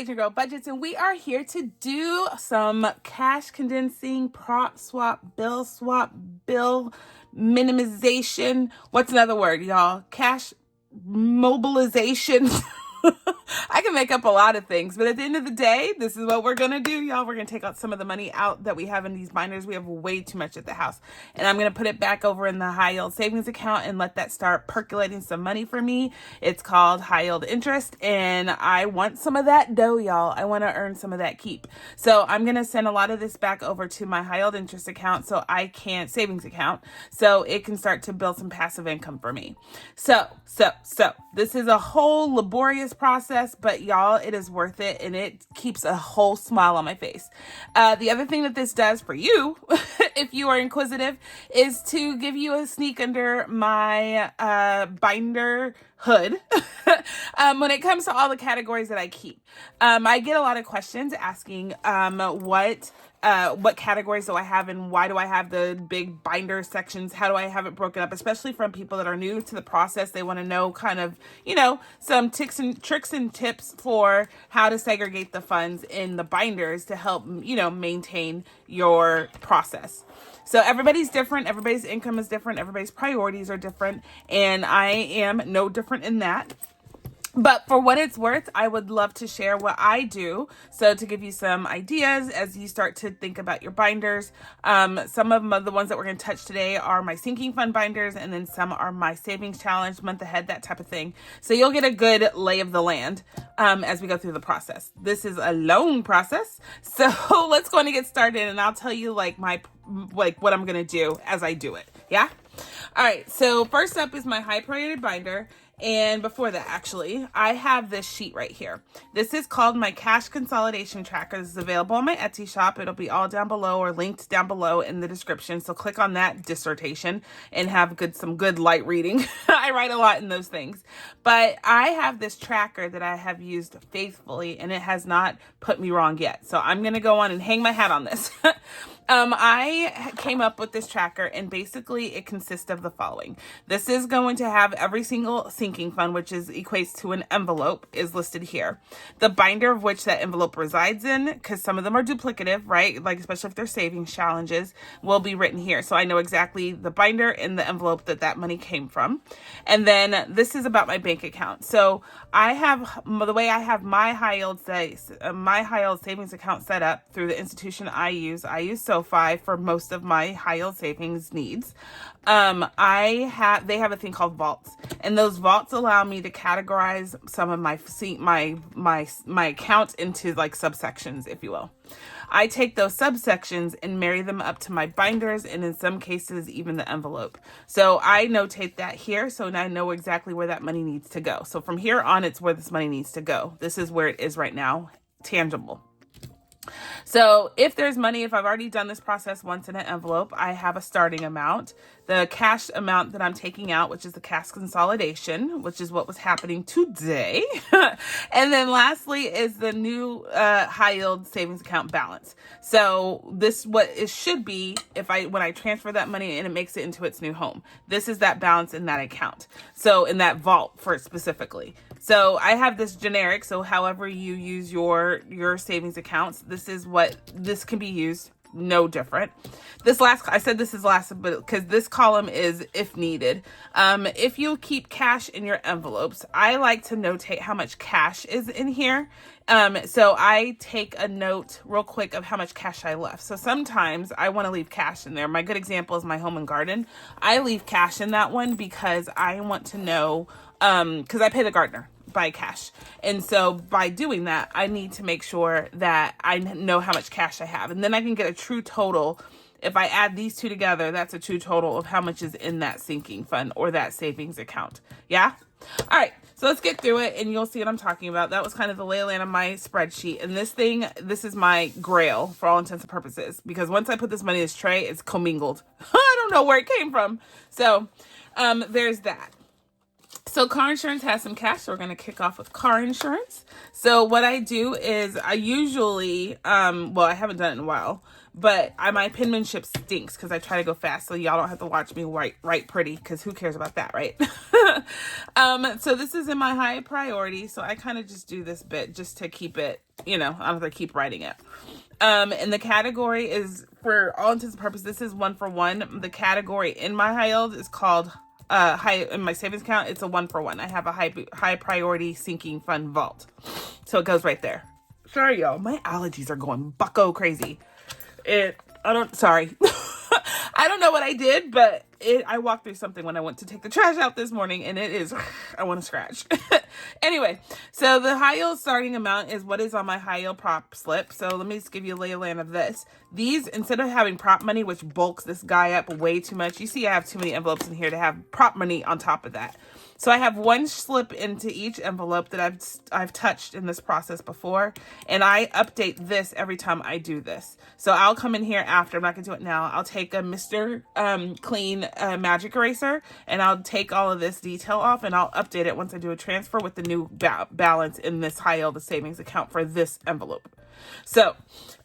Agent Girl Budgets, and we are here to do some cash condensing, prop swap, bill minimization. What's another word, y'all? Cash mobilization. I can make up a lot of things, but at the end of the day, this is what we're going to do, y'all. We're going to take out some of the money out that we have in these binders. We have way too much at the house, and I'm going to put it back over in the high yield savings account and let that start percolating some money for me. It's called high yield interest, and I want some of that dough, y'all. I want to earn some of that keep. So I'm going to send a lot of this back over to my high yield interest account savings account, so it can start to build some passive income for me. So this is a whole laborious process, but y'all, it is worth it, and it keeps a whole smile on my face. The other thing that this does for you, if you are inquisitive, is to give you a sneak under my binder hood when it comes to all the categories that I keep. I get a lot of questions asking what categories do I have and why do I have the big binder sections? How do I have it broken up? Especially from people that are new to the process. They want to know kind of, some tricks and tips for how to segregate the funds in the binders to help, maintain your process. So everybody's different. Everybody's income is different. Everybody's priorities are different. And I am no different in that. But for what it's worth, I would love to share what I do. So to give you some ideas as you start to think about your binders, some of the ones that we're going to touch today are my sinking fund binders, and then some are my savings challenge, month ahead, that type of thing. So you'll get a good lay of the land as we go through the process. This is a long process. So let's go on and get started, and I'll tell you what I'm going to do as I do it. Yeah. All right. So first up is my high priority binder. And before that, actually, I have this sheet right here. This is called my Cash Consolidation Tracker. This is available on my Etsy shop. It'll be all down below or linked down below in the description. So click on that dissertation and have some good light reading. I write a lot in those things. But I have this tracker that I have used faithfully, and it has not put me wrong yet. So I'm going to go on and hang my hat on this. I came up with this tracker, and basically it consists of the following. This is going to have every single sinking fund, which equates to an envelope, is listed here. The binder of which that envelope resides in, because some of them are duplicative, right? Like especially if they're savings challenges, will be written here. So I know exactly the binder and the envelope that money came from. And then this is about my bank account. So the way I have my high yield savings account set up through the institution I use SoFi for most of my high yield savings needs. They have a thing called vaults, and those vaults allow me to categorize some of my accounts into like subsections, if you will. I take those subsections and marry them up to my binders, and in some cases, even the envelope. So I notate that here, so now I know exactly where that money needs to go. So from here on, it's where this money needs to go. This is where it is right now, tangible. So if there's money, if I've already done this process once in an envelope, I have a starting amount, the cash amount that I'm taking out, which is the cash consolidation, which is what was happening today. And then lastly is the new high yield savings account balance. So this what it should be when I transfer that money and it makes it into its new home. This is that balance in that account. So in that vault for it specifically. So I have this generic, so however you use your savings accounts, this can be used, no different. I said this is last, but because this column is if needed. If you keep cash in your envelopes, I like to notate how much cash is in here. So I take a note real quick of how much cash I left. So sometimes I want to leave cash in there. My good example is my home and garden. I leave cash in that one because I want to know, because I pay the gardener by cash. And so by doing that, I need to make sure that I know how much cash I have. And then I can get a true total. If I add these two together, that's a true total of how much is in that sinking fund or that savings account. Yeah? All right. So let's get through it and you'll see what I'm talking about. That was kind of the lay of the land of my spreadsheet. And this is my grail for all intents and purposes, because once I put this money in this tray, it's commingled. I don't know where it came from. So there's that. So car insurance has some cash, so we're going to kick off with car insurance. So what I do is I usually, well, I haven't done it in a while, but my penmanship stinks because I try to go fast, so y'all don't have to watch me write pretty, because who cares about that, right? So this is in my high priority, so I kind of just do this bit just to keep it, you know, I don't have to keep writing it. And the category is, for all intents and purposes, this is 1 for 1. The category in my high yield is called in my savings account, it's a 1 for 1. I have a high priority sinking fund vault, so it goes right there. Sorry, y'all, my allergies are going bucko crazy. Sorry. I don't know what I did, but I walked through something when I went to take the trash out this morning, and it is, I want to scratch. Anyway, so the high yield starting amount is what is on my high yield prop slip. So let me just give you a lay of land of this. These, instead of having prop money, which bulks this guy up way too much, you see I have too many envelopes in here to have prop money on top of that. So I have one slip into each envelope that I've touched in this process before, and I update this every time I do this. So I'll come in here after, I'm not gonna do it now, I'll take a Mr. Clean magic eraser, and I'll take all of this detail off, and I'll update it once I do a transfer with the new balance in this high yield savings account for this envelope. So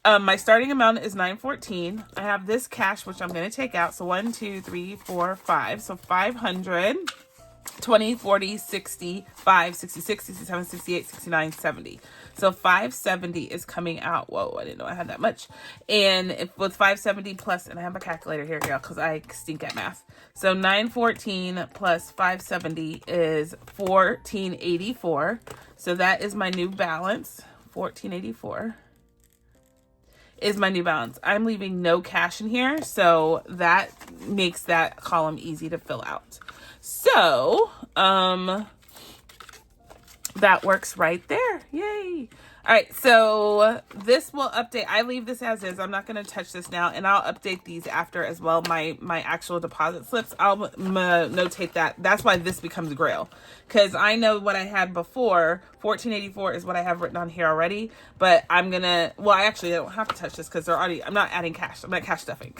my starting amount is $914. I have this cash, which I'm gonna take out. So 1, 2, 3, 4, 5. So 500. 20, 40, 65, 66, 67, 68, 69, 70. So 570 is coming out. Whoa, I didn't know I had that much. And with 570 plus, and I have a calculator here, y'all, because I stink at math. So 914 plus 570 is 1484. So that is my new balance. 1484 is my new balance. I'm leaving no cash in here, so that makes that column easy to fill out. So, that works right there. Yay. All right. So this will update. I leave this as is. I'm not going to touch this now, and I'll update these after as well. My actual deposit slips, I'll notate that. That's why this becomes Grail, because I know what I had before. 1484 is what I have written on here already, but I'm going to, well, I actually don't have to touch this because I'm not adding cash. I'm not cash stuffing.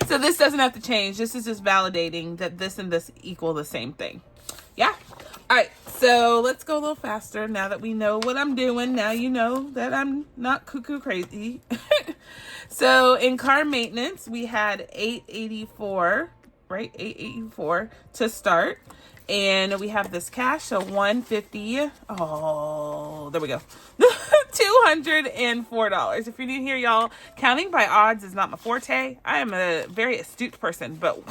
So this doesn't have to change. This is just validating that this and this equal the same thing. Yeah. All right, so let's go a little faster now that we know what I'm doing. Now you know that I'm not cuckoo crazy. So in car maintenance, we had $884, right? $884 to start. And we have this cash, so $150. Oh, there we go. $204. If you're new here, y'all, counting by odds is not my forte. I am a very astute person, but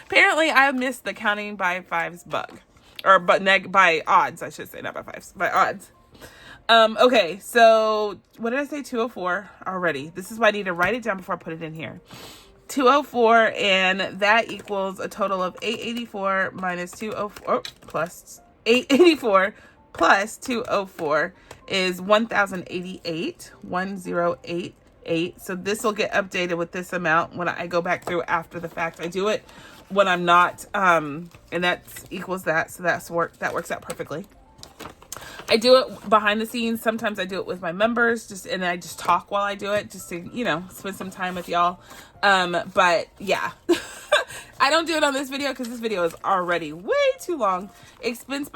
apparently I missed the counting by fives bug. Or by odds, I should say, not by fives, by odds. Okay, so what did I say? 204 already. This is why I need to write it down before I put it in here. 204, and that equals a total of 884 minus 204 plus 884 plus 204 is 1088. 1088. So this will get updated with this amount when I go back through after the fact. I do it when I'm not, and that equals that. So that works out perfectly. I do it behind the scenes. Sometimes I do it with my members, and I just talk while I do it, just to, you know, spend some time with y'all. But yeah, I don't do it on this video because this video is already way too long. Expense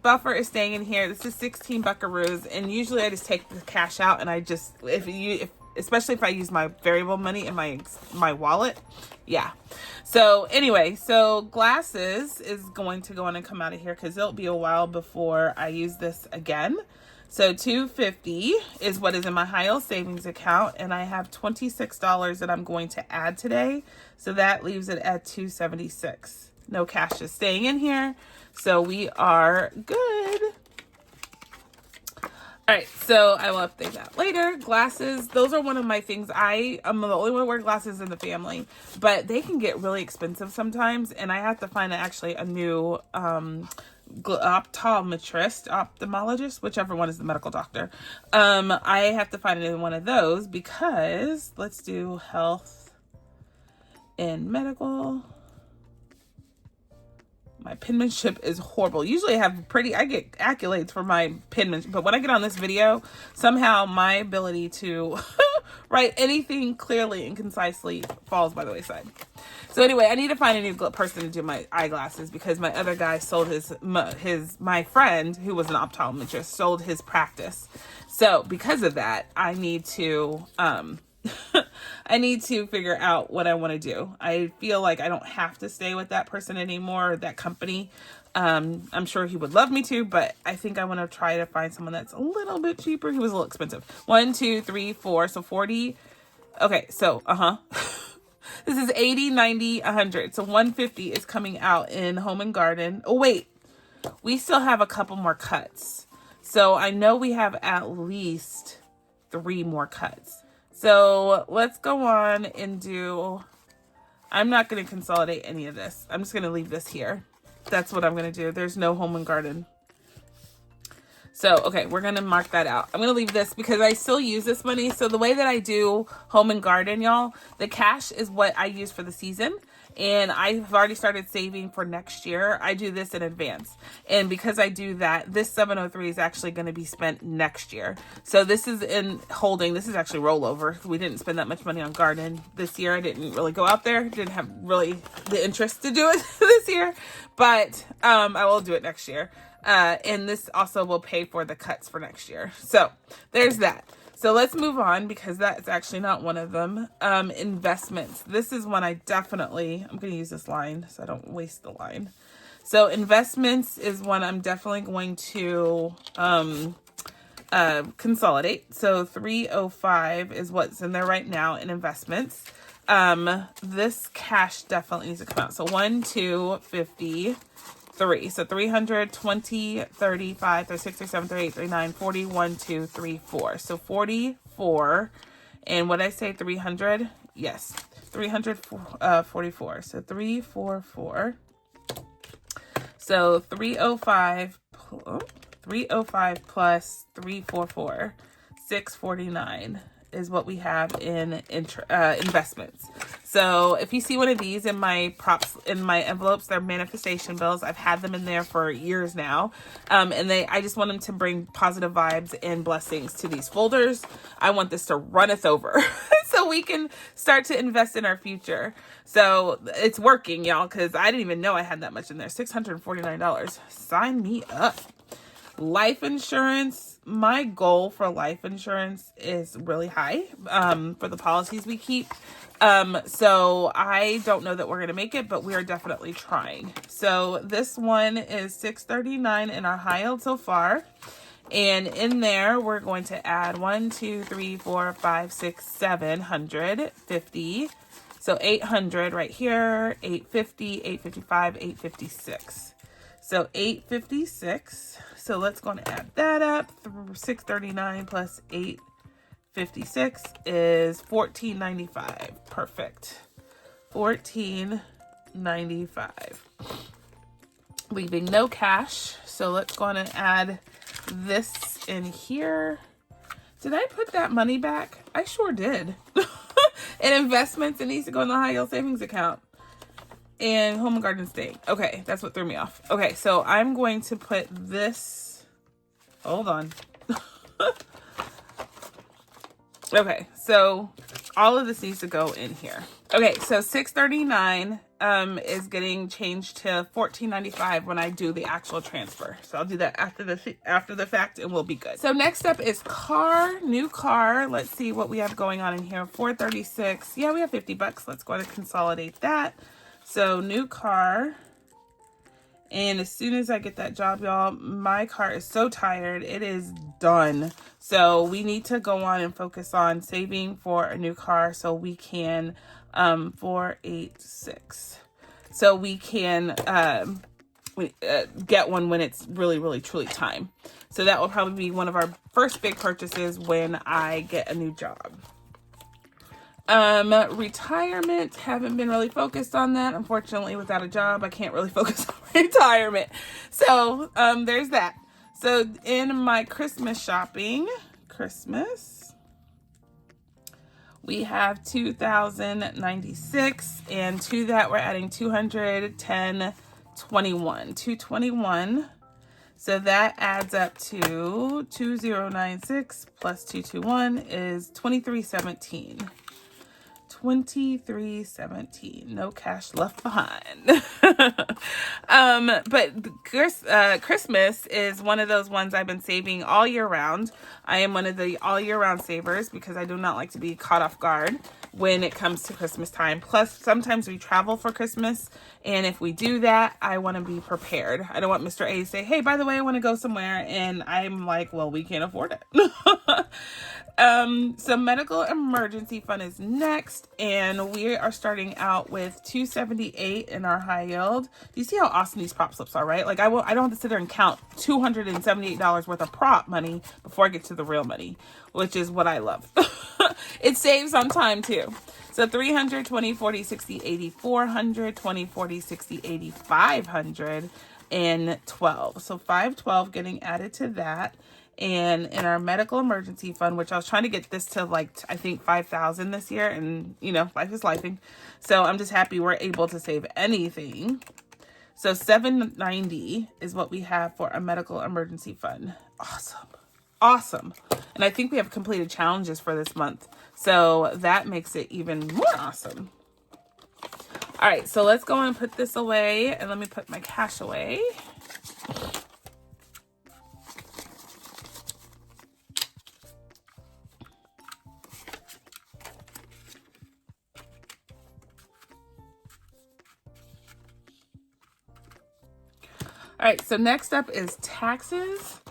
buffer is staying in here. This is 16 buckaroos, and usually I just take the cash out, and I just, especially if I use my variable money in my wallet. Yeah. So anyway, so glasses is going to go on and come out of here because it'll be a while before I use this again. So $250 is what is in my high yield savings account, and I have $26 that I'm going to add today. So that leaves it at $276. No cash is staying in here, so we are good. All right, so I will update that later. Glasses, those are one of my things. I'm the only one to wear glasses in the family, but they can get really expensive sometimes, and I have to find actually a new ophthalmologist, whichever one is the medical doctor. I have to find a new one of those because let's do health and medical. My penmanship is horrible. Usually I get accolades for my penmanship, but when I get on this video, somehow my ability to write anything clearly and concisely falls by the wayside. So anyway, I need to find a new person to do my eyeglasses because my other guy sold my friend, who was an optometrist, sold his practice. So because of that, I need to I need to figure out what I want to do. I feel like I don't have to stay with that person anymore, that company. I'm sure he would love me to, but I think I want to try to find someone that's a little bit cheaper. He was a little expensive. 1, 2, 3, 4, so 40. Okay, so this is 80, 90, 100. So 150 is coming out in Home and Garden. Oh wait, we still have a couple more cuts. So I know we have at least 3 more cuts. So let's go on and do, I'm not going to consolidate any of this. I'm just going to leave this here. That's what I'm going to do. There's no Home and Garden. So, okay, we're going to mark that out. I'm going to leave this because I still use this money. So the way that I do Home and Garden, y'all, the cash is what I use for the season. And I've already started saving for next year. I do this in advance. And because I do that, this 703 is actually going to be spent next year. So this is in holding. This is actually rollover. We didn't spend that much money on garden this year. I didn't really go out there. Didn't have really the interest to do it this year. But I will do it next year. And this also will pay for the cuts for next year. So there's that. So let's move on because that's actually not one of them. Investments. This is one I'm going to use this line so I don't waste the line. So investments is one I'm definitely going to consolidate. So 305 is what's in there right now in investments. This cash definitely needs to come out. So 1, 2, 50. 3. So 300, 20, 35, 36, 37, 38, 39, 40, 1, 2, 3, 4. So 44. And what I say, 300? Yes. 344. So 344. So 305 plus 344, 649 is what we have in investments. So if you see one of these in my props, in my envelopes, they're manifestation bills. I've had them in there for years now. And I just want them to bring positive vibes and blessings to these folders. I want this to runneth over so we can start to invest in our future. So it's working, y'all, because I didn't even know I had that much in there. $649. Sign me up. Life insurance. My goal for life insurance is really high for the policies we keep. So I don't know that we're going to make it, but we are definitely trying. So this one is $639 in our high yield so far. And in there, we're going to add 1, 2, 3, 4, 5, 6, 750. So 800 right here, 850, 855, 856. So 856. So let's go and add that up. 639 plus 856 is $14.95. Perfect. $14.95. Leaving no cash. So let's go on and add this in here. Did I put that money back? I sure did. And investments, it needs to go in the high yield savings account. And Home and Garden staying. Okay, that's what threw me off. Okay, so I'm going to put this. Hold on. Okay, so all of this needs to go in here. Okay, so $639 is getting changed to $14.95 when I do the actual transfer. So I'll do that after the fact, and we'll be good. So next up is car, new car. Let's see what we have going on in here. $436. Yeah, we have $50. Let's go ahead and consolidate that. So new car. And as soon as I get that job, y'all, my car is so tired. It is done. So we need to go on and focus on saving for a new car so we can, 486. So we can get one when it's really, really, truly time. So that will probably be one of our first big purchases when I get a new job. Retirement, haven't been really focused on that. Unfortunately, without a job, I can't really focus on retirement. So, there's that. So, in my Christmas shopping, we have $2,096, and to that, we're adding 210, 21, 221. So that adds up to 2096 plus 221 is 2317. $23.17. No cash left behind. But Christmas is one of those ones I've been saving all year round. I am one of the all year round savers because I do not like to be caught off guard when it comes to Christmas time. Plus, sometimes we travel for Christmas, and if we do that, I want to be prepared. I don't want Mr. A to say, hey, by the way, I want to go somewhere, and I'm like, well, we can't afford it. So medical emergency fund is next, and we are starting out with $278 in our high yield. Do you see how awesome these prop slips are, right? Like I don't have to sit there and count $278 worth of prop money before I get to the real money, which is what I love. It saves on time too. So 300, 20, 40, 60, 80, 400, 20, 40, 60, 80, 500, and 12. So 512 getting added to that. And in our medical emergency fund, which I was trying to get this to like, I think 5,000 this year, and you know, life is lifing. So I'm just happy we're able to save anything. So 790 is what we have for a medical emergency fund. Awesome. Awesome. And I think we have completed challenges for this month. So that makes it even more awesome. All right, so let's go and put this away, and let me put my cash away. All right, so next up is taxes.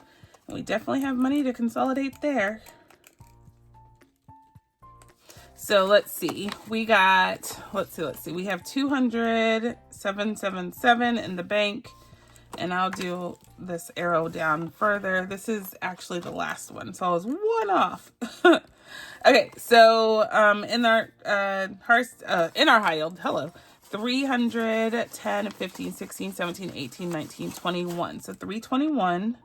We definitely have money to consolidate there. So let's see. We got, let's see. We have 200,777 in the bank, and I'll do this arrow down further. This is actually the last one, so I was one off. Okay, so in our high yield, hello. 300, 10, 15, 16, 17, 18, 19, 21. So 321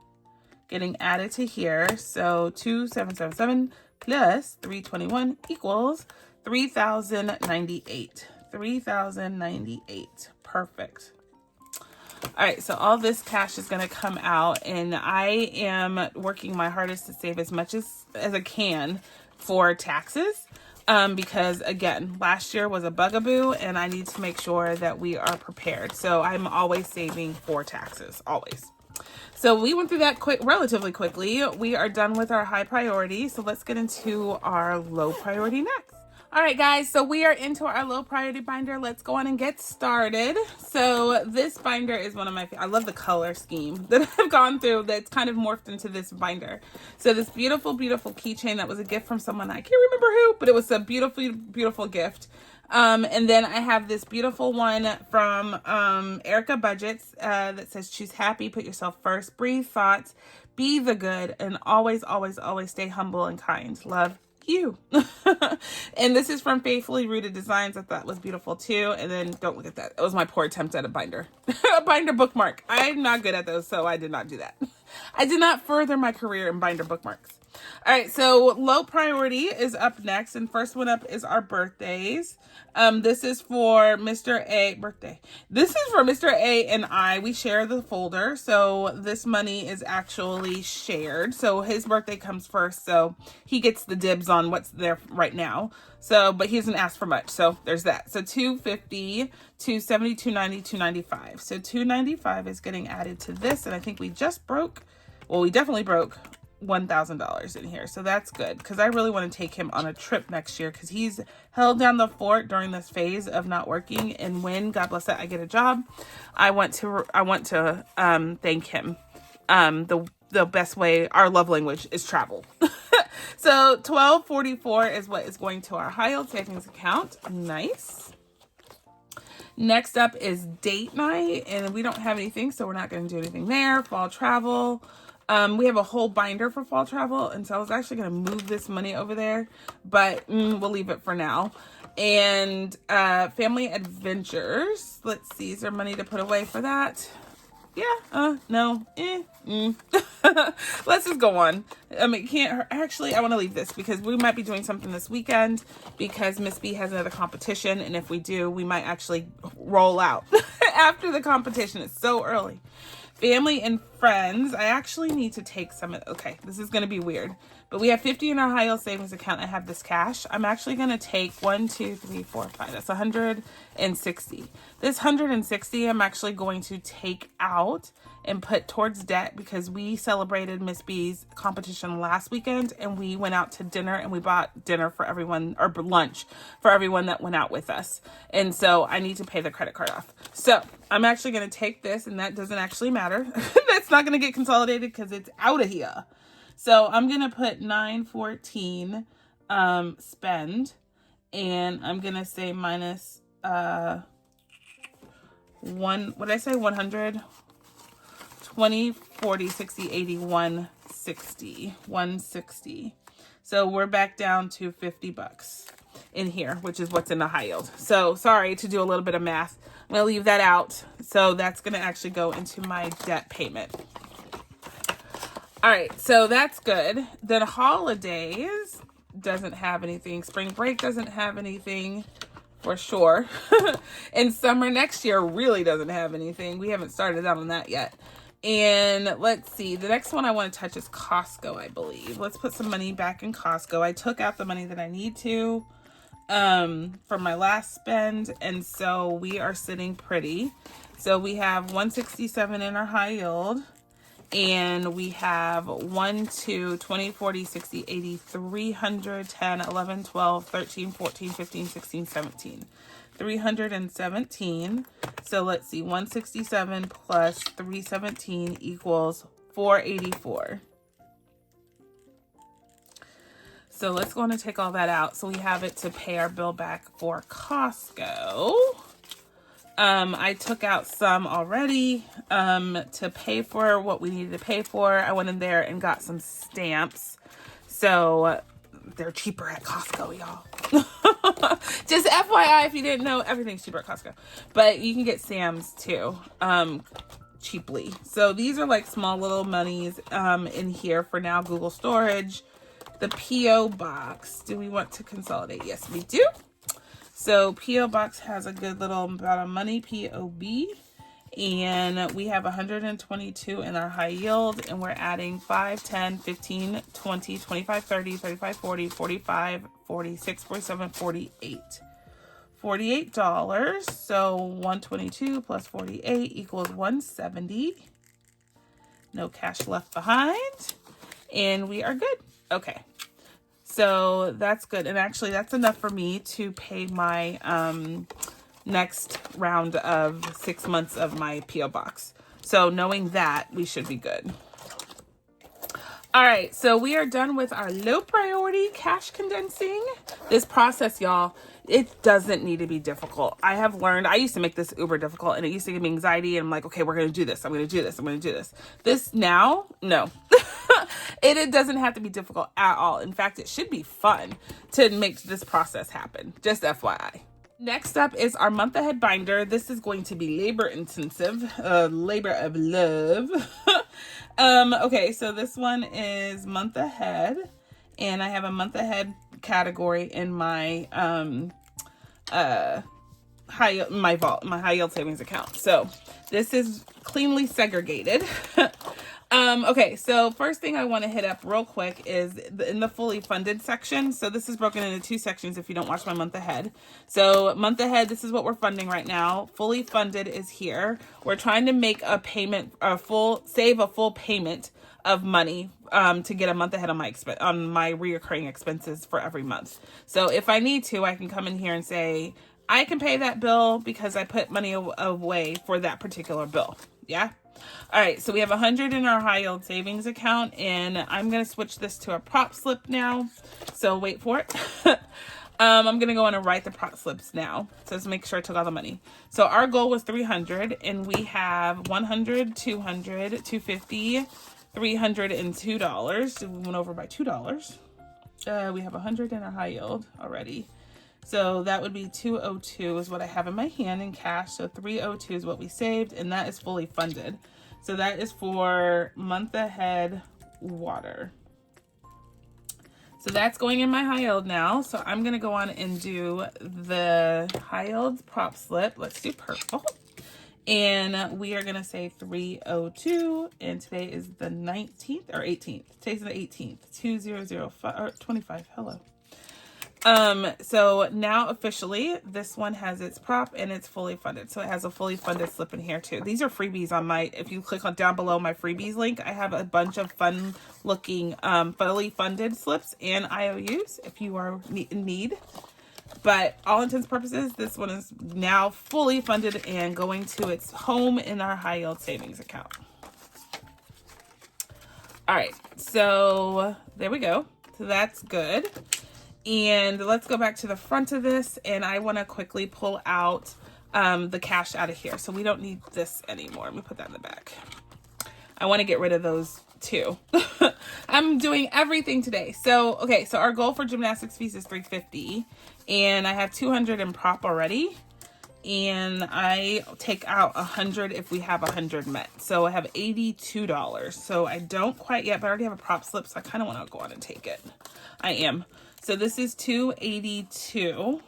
getting added to here. So 2,777 plus 321 equals 3,098. 3,098. Perfect. All right, so all this cash is going to come out, and I am working my hardest to save as much as I can for taxes. Because again, last year was a bugaboo, and I need to make sure that we are prepared. So I'm always saving for taxes, always. So we went through that relatively quickly. We are done with our high priority. So let's get into our low priority next. All right, guys, so we are into our low priority binder. Let's go on and get started. So this binder is one of my favorites. I love the color scheme that I've gone through that's kind of morphed into this binder. So this beautiful, beautiful keychain that was a gift from someone, I can't remember who, but it was a beautiful, beautiful gift. And then I have this beautiful one from Erica Budgets that says, choose happy, put yourself first, breathe thoughts, be the good, and always, always, always stay humble and kind. Love you. And this is from Faithfully Rooted Designs. I thought was beautiful too. And then don't look at that. It was my poor attempt at a binder. A binder bookmark. I'm not good at those, so I did not do that. I did not further my career in binder bookmarks. All right, so low priority is up next, and first one up is our birthdays. This is for Mr. A birthday. This is for Mr. A and I. We share the folder, so this money is actually shared. So his birthday comes first, so he gets the dibs on what's there right now. So, but he doesn't ask for much, so there's that. So 250, 270, 290, 295. So 295 is getting added to this, and I think we just broke. Well, we definitely broke $1,000 in here, so that's good because I really want to take him on a trip next year because he's held down the fort during this phase of not working, and when, God bless it, I get a job, I want to thank him. The best way, our love language is travel. So 1244 is what is going to our high yield savings account. Nice. Next up is date night, and we don't have anything, so we're not going to do anything there. Fall travel. We have a whole binder for fall travel, and so I was actually going to move this money over there, but we'll leave it for now. And family adventures. Let's see, is there money to put away for that? Yeah, no, Let's just go on. I mean, actually, I want to leave this because we might be doing something this weekend because Miss B has another competition, and if we do, we might actually roll out after the competition. It's so early. Family and friends. I actually need to take some. Okay, this is going to be weird, But we have 50 in our high yield savings account. I have this cash. I'm actually going to take 1, 2, 3, 4, 5. That's 160. This 160 I'm actually going to take out and put towards debt because we celebrated Miss B's competition last weekend and we went out to dinner and we bought dinner for everyone, or lunch for everyone that went out with us. And so I need to pay the credit card off. So I'm actually going to take this, and that doesn't actually matter. That's not going to get consolidated because it's out of here. So I'm going to put 914 spend, and I'm going to say minus 1, what did I say? 100, 20, 40, 60, 80, 160, 160. So we're back down to $50 in here, which is what's in the high yield. So sorry to do a little bit of math. I'm going to leave that out. So that's going to actually go into my debt payment. All right, so that's good. Then holidays doesn't have anything. Spring break doesn't have anything for sure. And summer next year really doesn't have anything. We haven't started out on that yet. And let's see, the next one I want to touch is Costco, I believe. Let's put some money back in Costco. I took out the money that I need to from my last spend, and so we are sitting pretty. So we have 167 in our high yield, and we have 1, 2, 20, 40, 60, 80, 300, 10, 11, 12, 13, 14, 15, 16, 17. 317. So let's see, 167 plus 317 equals 484. So let's go on and take all that out. So we have it to pay our bill back for Costco. I took out some already to pay for what we needed to pay for. I went in there and got some stamps. So they're cheaper at Costco, y'all. Just FYI, if you didn't know, everything's cheaper at Costco. But you can get Sam's too, cheaply. So these are like small little monies in here for now. Google storage. The P.O. box. Do we want to consolidate? Yes, we do. So P.O. box has a good little amount of money, P.O.B. And we have 122 in our high yield, and we're adding 5, 10, 15, 20, 25, 30, 35, 40, 45, 46, 47, 48. $48. So 122 plus 48 equals 170. No cash left behind. And we are good. Okay. So that's good. And actually that's enough for me to pay my next round of 6 months of my P.O. box. So knowing that, we should be good. All right, so we are done with our low priority cash condensing. This process, y'all, it doesn't need to be difficult. I have learned, I used to make this uber difficult and it used to give me anxiety, and I'm like, okay, we're going to do this. I'm going to do this. I'm going to do this. This now, no. It doesn't have to be difficult at all. In fact, it should be fun to make this process happen. Just FYI. Next up is our month ahead binder. This is going to be labor intensive, labor of love. Okay, so this one is month ahead, and I have a month ahead category in my high yield savings account. So this is cleanly segregated. Okay, so first thing I want to hit up real quick is in the fully funded section. So this is broken into 2 sections if you don't watch my month ahead. So month ahead, this is what we're funding right now. Fully funded is here. We're trying to make a payment, save a full payment of money to get a month ahead on my reoccurring expenses for every month. So if I need to, I can come in here and say, I can pay that bill because I put money away for that particular bill. Yeah. All right, so we have 100 in our high yield savings account, and I'm going to switch this to a prop slip now. So wait for it. I'm going to go in and write the prop slips now. So let's make sure I took all the money. So our goal was 300, and we have 100, 200, 250, $302. We went over by $2. We have 100 in our high yield already. So that would be 202 is what I have in my hand in cash. So 302 is what we saved, and that is fully funded. So that is for month ahead water. So that's going in my high yield now. So I'm going to go on and do the high yield prop slip. Let's do purple. And we are going to say 302. And today is the 19th or 18th. Today's the 18th. 2005 or 25. Hello. So now officially this one has its prop and it's fully funded. So it has a fully funded slip in here too. These are freebies on my, if you click on down below my freebies link, I have a bunch of fun looking, fully funded slips and IOUs if you are in need. But all intents and purposes, this one is now fully funded and going to its home in our high yield savings account. All right, so there we go. So that's good. And let's go back to the front of this, and I want to quickly pull out the cash out of here. So we don't need this anymore. Let me put that in the back. I want to get rid of those too. I'm doing everything today. So, okay, so our goal for gymnastics fees is $350, and I have 200 in prop already. And I take out 100 if we have 100 met. So I have $82. So I don't quite yet, but I already have a prop slip, so I kind of want to go on and take it. I am. So this is 282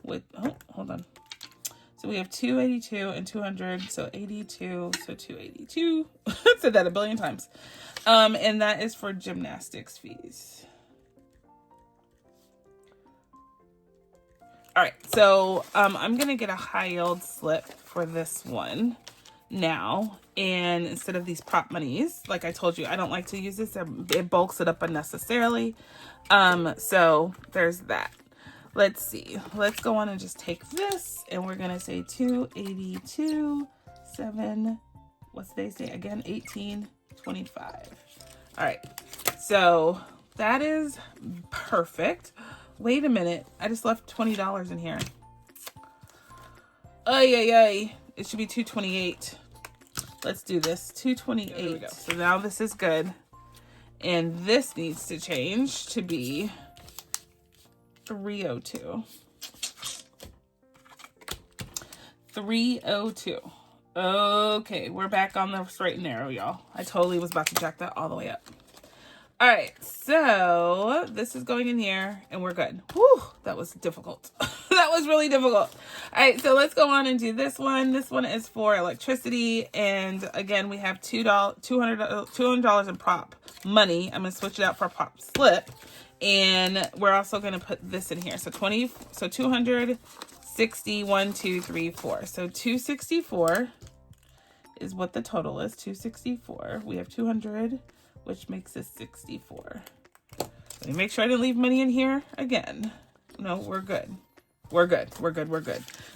with, oh, hold on. So we have 282 and 200, so 82, so 282. I said that a billion times. And that is for gymnastics fees. All right, so I'm gonna get a high yield slip for this one now. And instead of these prop monies, like I told you, I don't like to use this. It bulks it up unnecessarily. So there's that. Let's see. Let's go on and just take this, and we're gonna say 282, 7. What's they say again? 1825. All right. So that is perfect. Wait a minute. I just left $20 in here. Ay. It should be 228. Let's do this. 228. There we go. So now this is good. And this needs to change to be 302. 302. Okay, we're back on the straight and narrow, y'all. I totally was about to jack that all the way up. All right, so this is going in here and we're good. Whew, that was difficult. That was really difficult. All right, so let's go on and do this one. This one is for electricity. And again, we have $200 in prop money. I'm gonna switch it out for a prop slip. And we're also gonna put this in here. So 260, 1, 2, 3, 4. So 264 is what the total is, 264. We have 200, which makes it 64. Let me make sure I didn't leave money in here again. No, we're good. We're good.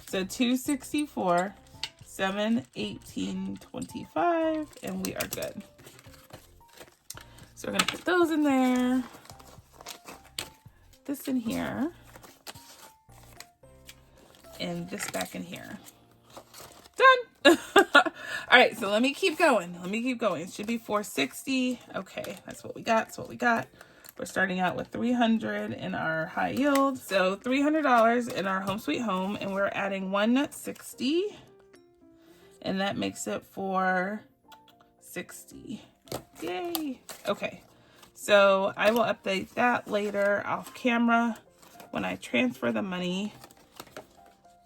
So 264, 7, 18, 25, and we are good. So we're gonna put those in there. This in here. And this back in here. Done. All right, so let me keep going. It should be 460. Okay, that's what we got. We're starting out with 300 in our high yield. So $300 in our home sweet home, and we're adding 160. And that makes it 460. Yay. Okay, so I will update that later off camera when I transfer the money.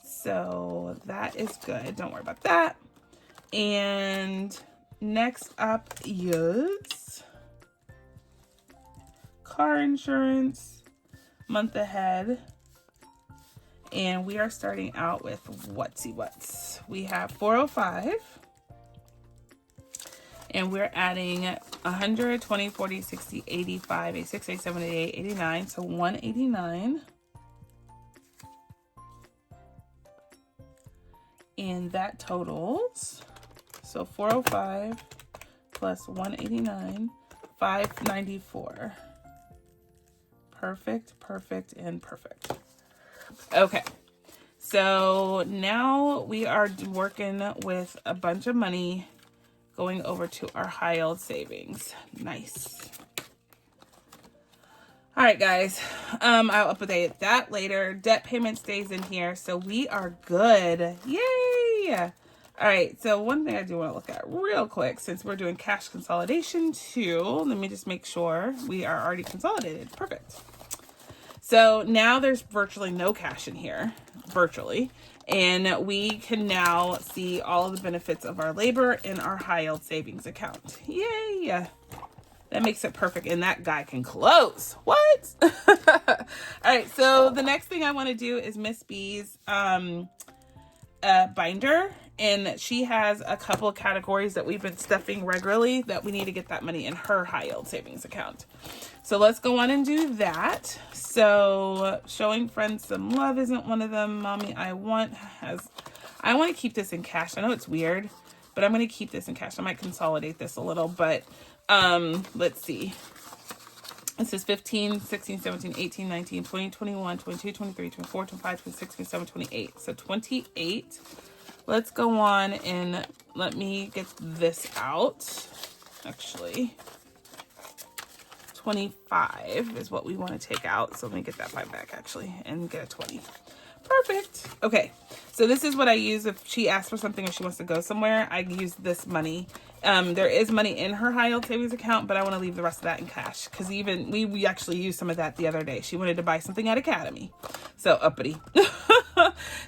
So that is good. Don't worry about that. And next up is car insurance, month ahead. And we are starting out with what's. We have 405. And we're adding 100, 20, 40, 60, 85, 86, 87, 88, 89. So 189. And that totals, so 405 plus 189, 594. Perfect. Okay, so now we are working with a bunch of money going over to our high yield savings. Nice. All right, guys, I'll update that later. Debt payment stays in here, so we are good. Yay! All right, so one thing I do want to look at real quick, since we're doing cash consolidation too, let me just make sure we are already consolidated. Perfect. So now there's virtually no cash in here, virtually. And we can now see all of the benefits of our labor in our high yield savings account. Yay! That makes it perfect. And that guy can close. What? All right. So the next thing I want to do is Miss B's binder. And she has a couple of categories that we've been stuffing regularly that we need to get that money in her high yield savings account. So let's go on and do that. So showing friends some love isn't one of them. Mommy, I want to keep this in cash. I know it's weird, but I'm going to keep this in cash. I might consolidate this a little, but let's see. This is 15, 16, 17, 18, 19, 20, 21, 22, 23, 24, 25, 26, 27, 28. So 28. Let's go on and let me get this out. Actually, 25 is what we want to take out. So let me get that 5 back actually and get a 20. Perfect. Okay. So this is what I use if she asks for something or she wants to go somewhere. I use this money. There is money in her high yield savings account, but I want to leave the rest of that in cash because even we actually used some of that the other day. She wanted to buy something at Academy. So uppity.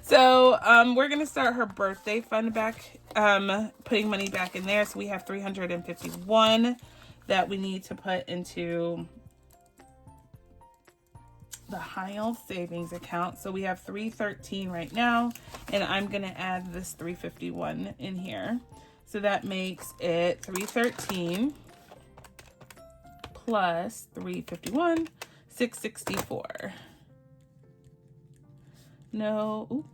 So we're going to start her birthday fund back, putting money back in there. So we have 351 that we need to put into the high yield savings account. So we have 313 right now, and I'm going to add this 351 in here. So that makes it 313 plus 351, 664. No,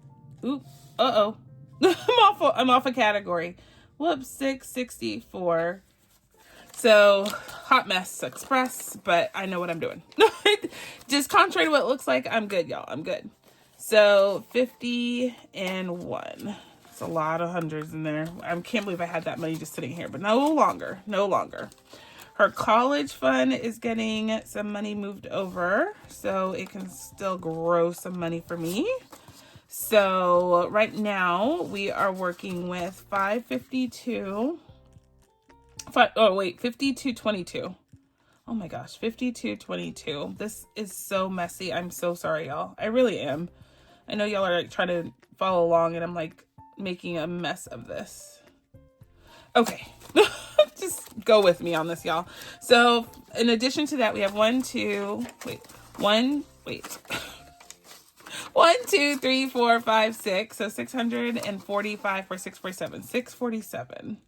ooh, uh-oh. I'm off a category. Whoops, 664. So, hot mess express, but I know what I'm doing. Just contrary to what it looks like, I'm good, y'all. I'm good. So, 50 and 1. It's a lot of hundreds in there. I can't believe I had that money just sitting here, but no longer. Her college fund is getting some money moved over, so it can still grow some money for me. So, right now, we are working with 552. 5222. Oh my gosh, 5222. This is so messy. I'm so sorry, y'all. I really am. I know y'all are like trying to follow along and I'm like making a mess of this. Okay. Just go with me on this, y'all. So in addition to that, we have 1, 2, 3, 4, 5, 6. So 645 for 647. 647.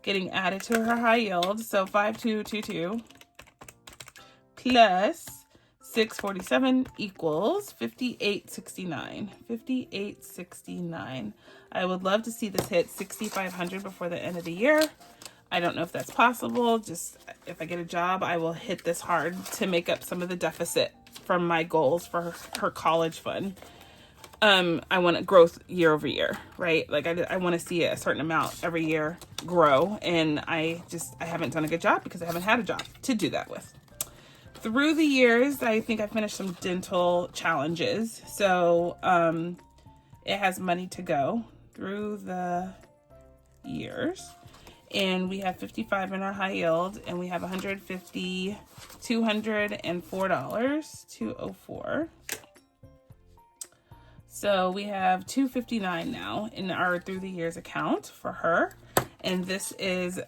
Getting added to her high yield. So 5222 plus 647 equals 5869. 5869. I would love to see this hit 6,500 before the end of the year. I don't know if that's possible. Just if I get a job, I will hit this hard to make up some of the deficit from my goals for her college fund. I want to growth year over year, right? Like I want to see a certain amount every year grow. And I haven't done a good job because I haven't had a job to do that with. Through the years, I think I finished some dental challenges. So, it has money to go through the years. And we have 55 in our high yield and we have 150, $204, 204. So we have 259 now in our through the years account for her. And this is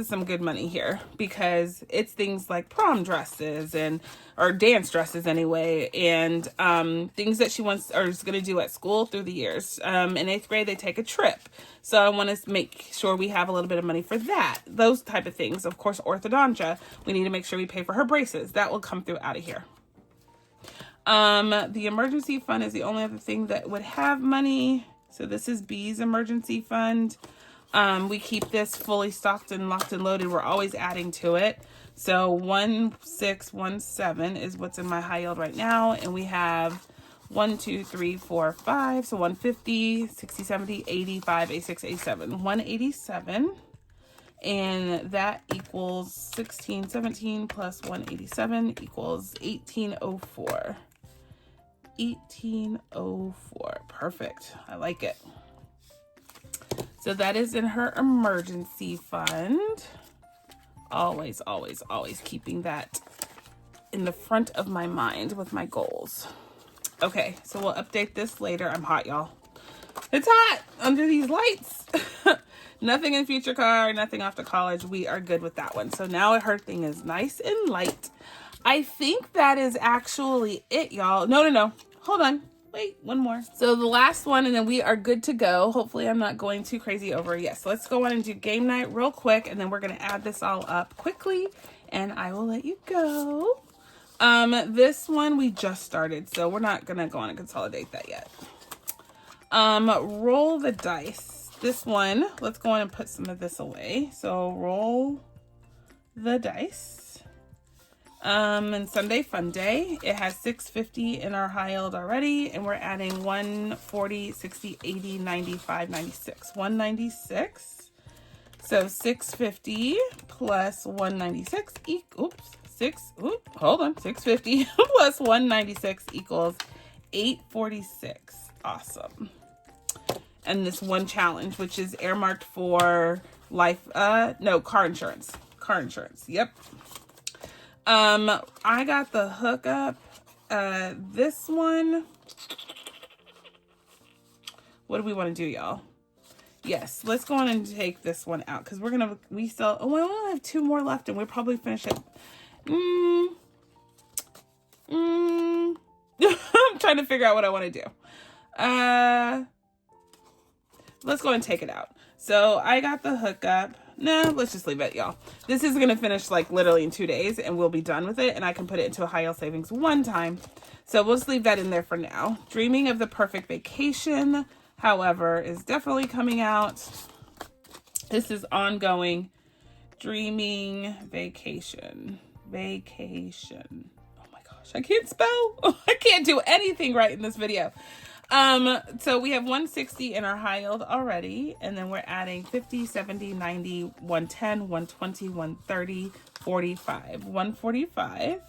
some good money here because it's things like prom dresses or dance dresses anyway, and things that she wants or is going to do at school through the years. In 8th grade, they take a trip. So I want to make sure we have a little bit of money for that. Those type of things. Of course, orthodontia. We need to make sure we pay for her braces. That will come through out of here. The emergency fund is the only other thing that would have money. So this is B's emergency fund. We keep this fully stocked and locked and loaded. We're always adding to it. So 1617 is what's in my high yield right now. And we have 1, 2, 3, 4, 5. So 150, 60, 70, 85, 86, 87, 187. And that equals 1617 plus 187 equals 1804. 1804. Perfect. I like it. So that is in her emergency fund. Always, always, always keeping that in the front of my mind with my goals. Okay, so we'll update this later. I'm hot, y'all. It's hot under these lights. Nothing in future car, nothing off to college. We are good with that one. So now her thing is nice and light. I think that is actually it, y'all. No. Hold on. Wait, one more. So the last one, and then we are good to go. Hopefully I'm not going too crazy over. Yes, let's go on and do game night real quick, and then we're going to add this all up quickly, and I will let you go. This one we just started, so we're not going to go on and consolidate that yet. Roll the dice. This one, let's go on and put some of this away. So roll the dice. And Sunday Fun Day, it has 650 in our high yield already, and we're adding 140, 60, 80, 95, 96, 196. So 650 plus 196 hold on, 650 plus 196 equals 846. Awesome. And this one challenge, which is earmarked for car insurance. Yep. I got the hookup. This one, what do we want to do, y'all? Yes, let's go on and take this one out, because we only have 2 more left, and we'll probably finish it. I'm trying to figure out what I want to do. Let's go and take it out. So I got the hookup. No, let's just leave it, y'all. This is going to finish like literally in 2 days, and we'll be done with it, and I can put it into a high yield savings one time. So we'll just leave that in there for now. Dreaming of the Perfect Vacation, however, is definitely coming out. This is ongoing. Dreaming Vacation. Oh my gosh, I can't spell. I can't do anything right in this video. So we have 160 in our high yield already, and then we're adding 50, 70, 90, 110, 120, 130, 45, 145.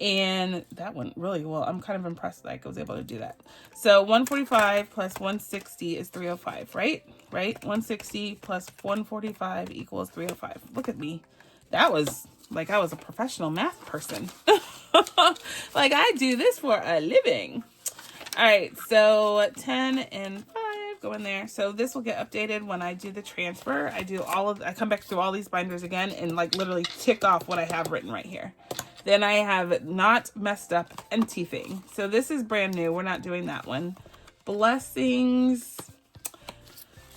And that went really well. I'm kind of impressed that I was able to do that. So 145 plus 160 is 305, right? 160 plus 145 equals 305. Look at me. That was like I was a professional math person. Like I do this for a living. All right, so 10 and 5 go in there. So this will get updated when I do the transfer. I come back through all these binders again and like literally tick off what I have written right here. Then I have not messed up anything. So this is brand new. We're not doing that one. Blessings.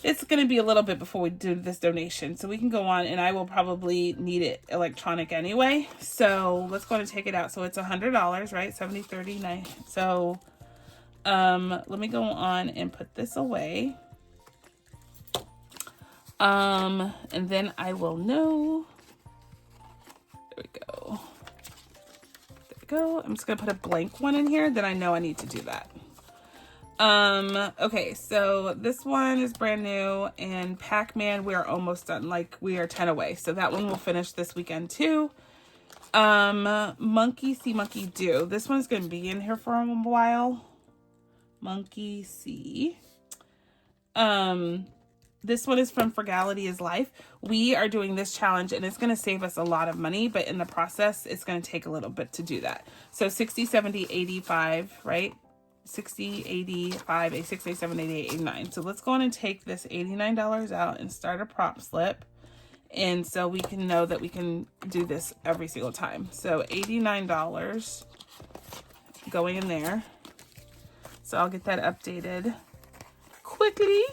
It's going to be a little bit before we do this donation. So we can go on, and I will probably need it electronic anyway. So let's go ahead and take it out. So it's $100, right? 70, 30, 9. So let me go on and put this away. And then I will know. There we go. I'm just gonna put a blank one in here, then I know I need to do that. Okay, so this one is brand new, and Pac-Man, we are almost done. Like, we are 10 away, so that one will finish this weekend too. Monkey See, Monkey Do. This one's gonna be in here for a while. Monkey See. This one is from Frugality is Life. We are doing this challenge, and it's going to save us a lot of money, but in the process, it's going to take a little bit to do that. So 60, 70, 85, right? 60, 85, 86, 87, 88, 89. So let's go on and take this $89 out and start a prop slip. And so we can know that we can do this every single time. So $89 going in there. So I'll get that updated quickly.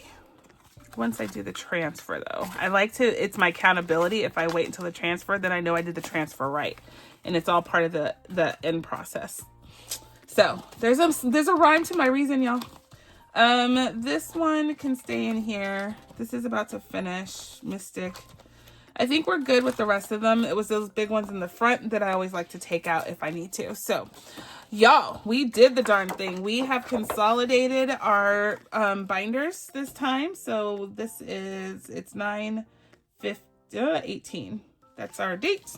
Once I do the transfer though, it's my accountability. If I wait until the transfer, then I know I did the transfer right. And it's all part of the end process. So there's a rhyme to my reason, y'all. This one can stay in here. This is about to finish. Mystic. I think we're good with the rest of them. It was those big ones in the front that I always like to take out if I need to. So y'all, we did the darn thing. We have consolidated our binders this time. So it's 9/5/18. That's our date.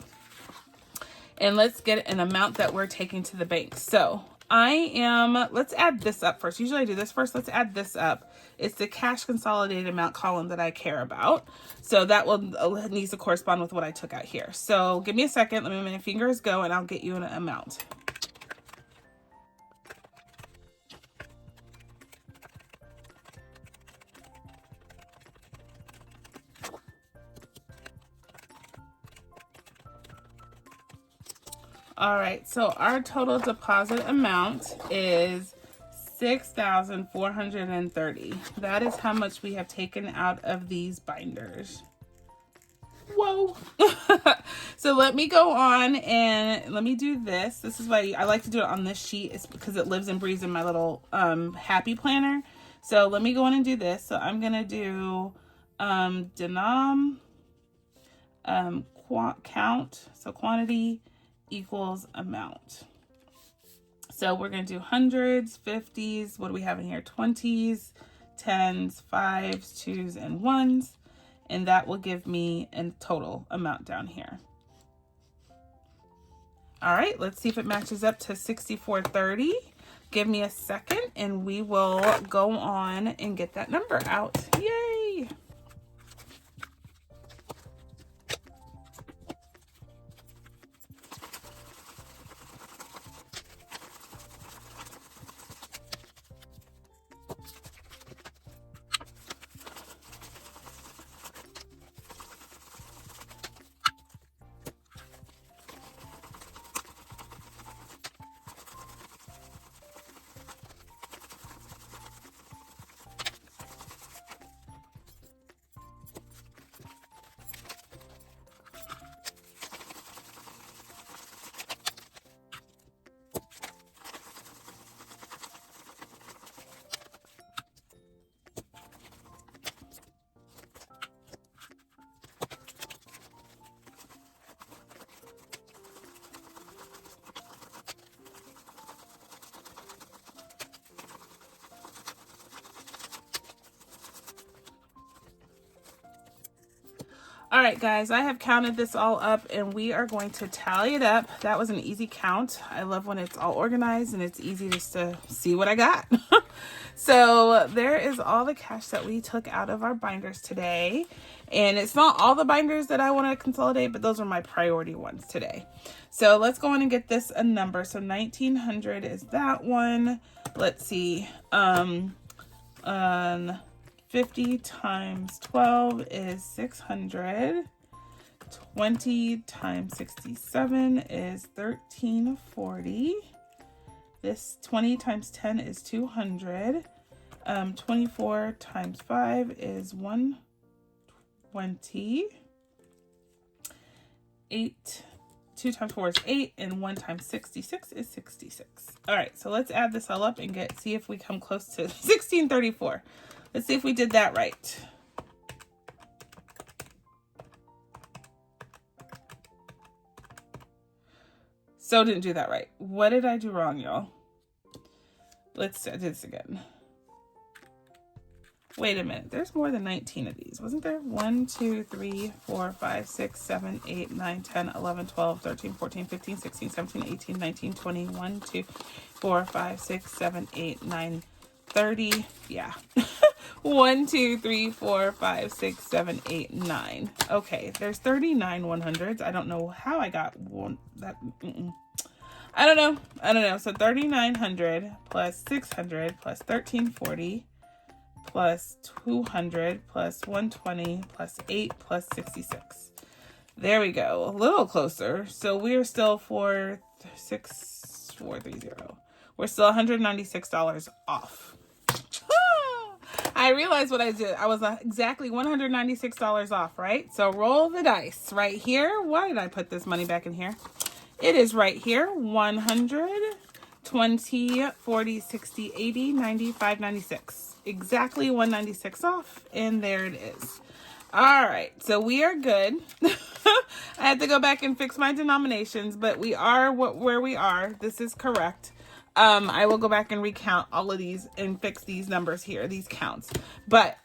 And let's get an amount that we're taking to the bank. So Let's add this up first. Usually I do this first. Let's add this up. It's the cash consolidated amount column that I care about. So that needs to correspond with what I took out here. So give me a second. Let me let my fingers go and I'll get you an amount. All right, so our total deposit amount is $6,430. That is how much we have taken out of these binders. Whoa. So let me go on and let me do this. This is why I like to do it on this sheet. It's because it lives and breathes in my little happy planner. So let me go on and do this. So I'm going to do count, so quantity equals amount. So we're going to do hundreds, 50s. What do we have in here? 20s, 10s, 5s, 2s, and 1s. And that will give me a total amount down here. All right, let's see if it matches up to 6430. Give me a second and we will go on and get that number out. Yay! All right, guys, I have counted this all up and we are going to tally it up. That was an easy count. I love when it's all organized and it's easy just to see what I got. So there is all the cash that we took out of our binders today. And it's not all the binders that I want to consolidate, but those are my priority ones today. So let's go on and get this a number. So 1900 is that one. Let's see. 50 times 12 is 600. 20 times 67 is 1340. This 20 times 10 is 200. 24 times 5 is 120. 2 times 4 is 8, and 1 times 66 is 66. All right, so let's add this all up and see if we come close to 1634. Let's see if we did that right. So didn't do that right. What did I do wrong, y'all? Let's do this again. Wait a minute. There's more than 19 of these, wasn't there? 1, 2, 3, 4, 5, 6, 7, 8, 9, 10, 11, 12, 13, 14, 15, 16, 17, 18, 19, 20, 1, 2, 4, 5, 6, 7, 8, 9, 30. Yeah. 1, 2, 3, 4, 5, 6, 7, 8, 9. Okay, there's 39 100s. I don't know how I got one. I don't know. So 3,900 plus 600 plus 1340 plus 200 plus 120 plus 8 plus 66. There we go. A little closer. So we're still 46430. We're still $196 off. I realized what I did. I was exactly $196 off, right? So roll the dice right here. Why did I put this money back in here? It is right here. 100, 20, 40, 60, 80, 95, 96. Exactly 196 off. And there it is. All right. So we are good. I had to go back and fix my denominations, but we are where we are. This is correct. I will go back and recount all of these and fix these numbers here, these counts. But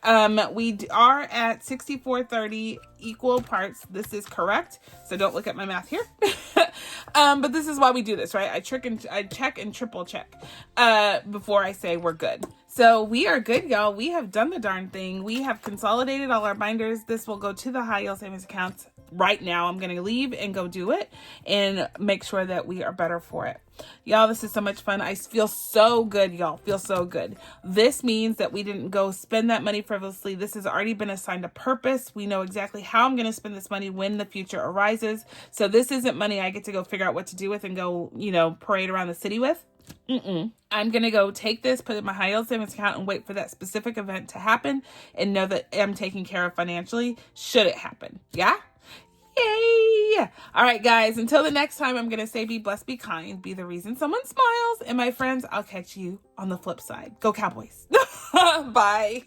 we are at 6430 equal parts. This is correct. So don't look at my math here. But this is why we do this, right? I check and triple check before I say we're good. So we are good, y'all. We have done the darn thing. We have consolidated all our binders. This will go to the high yield savings accounts right now. I'm going to leave and go do it and make sure that we are better for it. Y'all, this is so much fun. I feel so good, y'all. Feel so good. This means that we didn't go spend that money frivolously. This has already been assigned a purpose. We know exactly how I'm going to spend this money when the future arises. So this isn't money I get to go figure out what to do with and go, parade around the city with. I'm going to go take this, put it in my high yield savings account and wait for that specific event to happen and know that I'm taken care of financially should it happen. Yeah? Yay! All right, guys, until the next time, I'm going to say be blessed, be kind, be the reason someone smiles. And my friends, I'll catch you on the flip side. Go Cowboys. Bye.